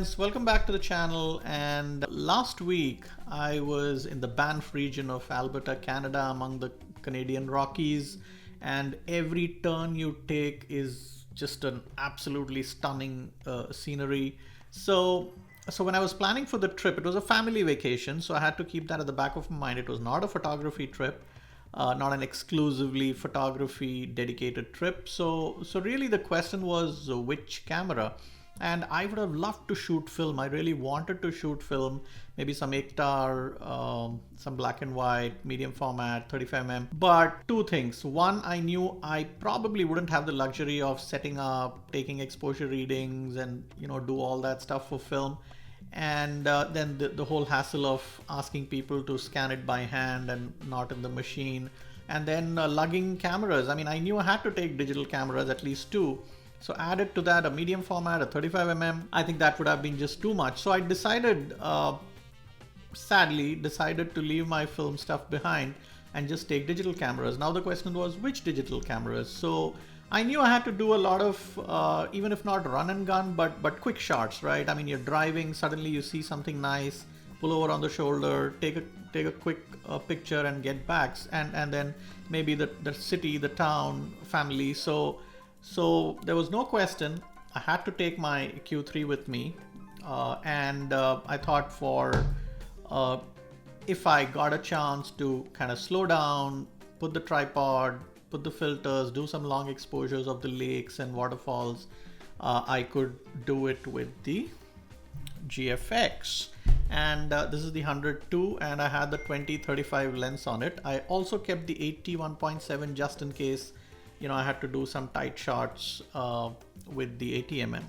friends, welcome back to the channel. And last week I was in the Banff region of Alberta, Canada, among the Canadian Rockies, and every turn you take is just an absolutely stunning scenery. So when I was planning for the trip, it was a family vacation, so I had to keep that at the back of my mind. It was not a photography trip, not an exclusively photography dedicated trip. So really the question was which camera? And I would have loved to shoot film. I really wanted to shoot film, maybe some Ektar, some black and white, medium format, 35mm. But two things. One, I knew I probably wouldn't have the luxury of setting up, taking exposure readings and, do all that stuff for film. And then the whole hassle of asking people to scan it by hand and not in the machine. And then lugging cameras. I mean, I knew I had to take digital cameras, at least two. So added to that a medium format, a 35mm, I think that would have been just too much. So I decided, sadly, to leave my film stuff behind and just take digital cameras. Now the question was which digital cameras? So I knew I had to do a lot of, even if not run and gun, but quick shots, right? I mean, you're driving, suddenly you see something nice, pull over on the shoulder, take a quick picture and get back. And then maybe the city, the town, family. So there was no question. I had to take my Q3 with me, and I thought if I got a chance to kind of slow down, put the tripod, put the filters, do some long exposures of the lakes and waterfalls, I could do it with the GFX. And this is the 102, and I had the 20-35 lens on it. I also kept the 80-1.7 just in case I had to do some tight shots with the 80mm.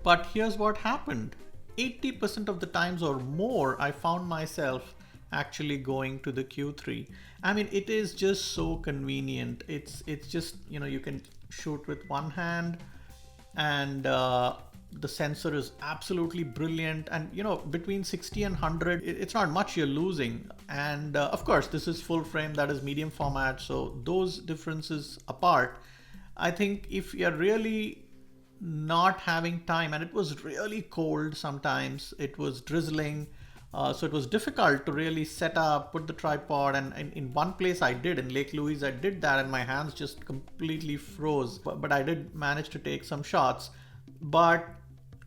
But here's what happened. 80% of the times or more, I found myself actually going to the Q3. I mean, it is just so convenient. It's just, you can shoot with one hand, and the sensor is absolutely brilliant. And between 60 and 100, it's not much you're losing. And of course, this is full frame, that is medium format. So those differences apart, I think if you're really not having time, and it was really cold sometimes, it was drizzling. So it was difficult to really set up, put the tripod, and in one place I did, in Lake Louise, I did that and my hands just completely froze. But I did manage to take some shots. But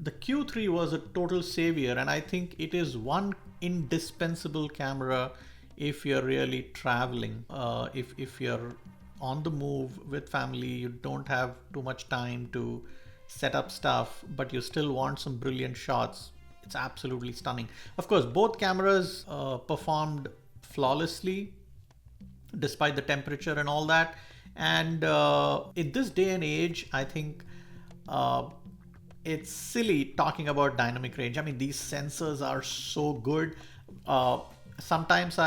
the Q3 was a total savior, and I think it is one indispensable camera if you're really traveling. If you're on the move with family, you don't have too much time to set up stuff, but you still want some brilliant shots. It's absolutely stunning. Of course, both cameras performed flawlessly despite the temperature and all that. And in this day and age, I think it's silly talking about dynamic range. I mean, these sensors are so good. Sometimes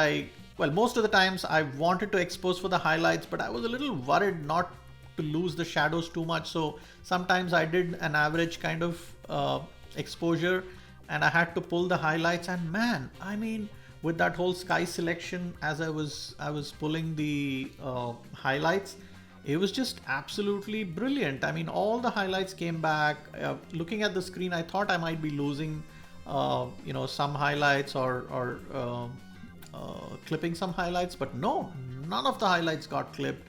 most of the times I wanted to expose for the highlights, but I was a little worried not to lose the shadows too much. So sometimes I did an average kind of exposure, and I had to pull the highlights. And man, I mean, with that whole sky selection, as I was pulling the highlights, it was just absolutely brilliant. I mean, all the highlights came back. Looking at the screen, I thought I might be losing, some highlights or clipping some highlights, but no, none of the highlights got clipped.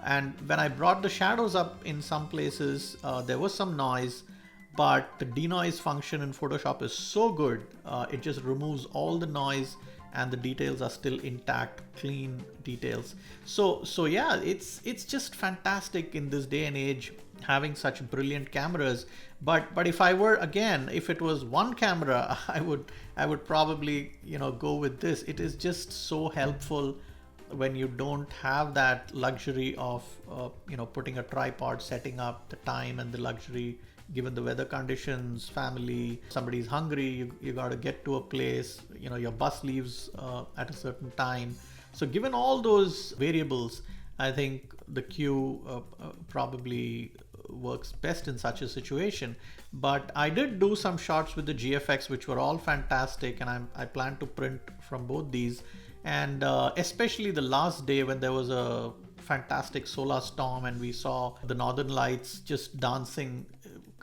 And when I brought the shadows up in some places, there was some noise, but the denoise function in Photoshop is so good. It just removes all the noise, and the details are still intact, clean details. So yeah, it's just fantastic in this day and age having such brilliant cameras. But if I were, again, if it was one camera, I would probably go with this. It is just so helpful when you don't have that luxury of putting a tripod, setting up, the time and the luxury, given the weather conditions, family, somebody's hungry, you got to get to a place, your bus leaves at a certain time. So given all those variables, I think the Q probably works best in such a situation. But I did do some shots with the GFX, which were all fantastic, and I plan to print from both these. And especially the last day when there was a fantastic solar storm and we saw the northern lights just dancing,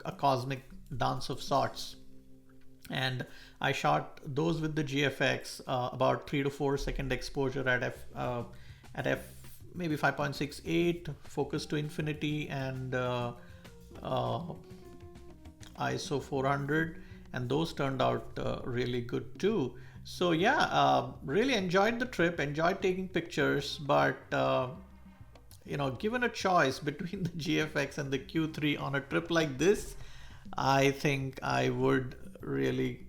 a cosmic dance of sorts. And I shot those with the GFX, about 3 to 4 second exposure at f maybe 5.68, focus to infinity, and ISO 400, and those turned out really good too. So yeah, really enjoyed the trip, enjoyed taking pictures, but given a choice between the GFX and the Q3 on a trip like this, I think I would really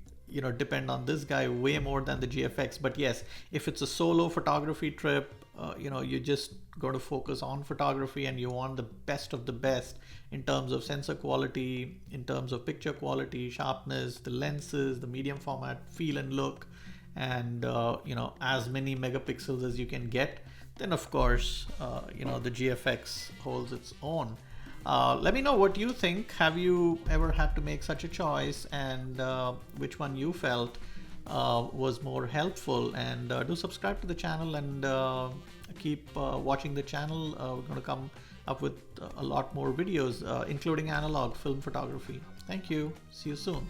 depend on this guy way more than the GFX. But yes, if it's a solo photography trip, you just got to focus on photography and you want the best of the best in terms of sensor quality, in terms of picture quality, sharpness, the lenses, the medium format feel and look, and as many megapixels as you can get, then of course the GFX holds its own. Let me know what you think. Have you ever had to make such a choice, and which one you felt was more helpful? And do subscribe to the channel, and keep watching the channel. We're going to come up with a lot more videos, including analog film photography. Thank you. See you soon.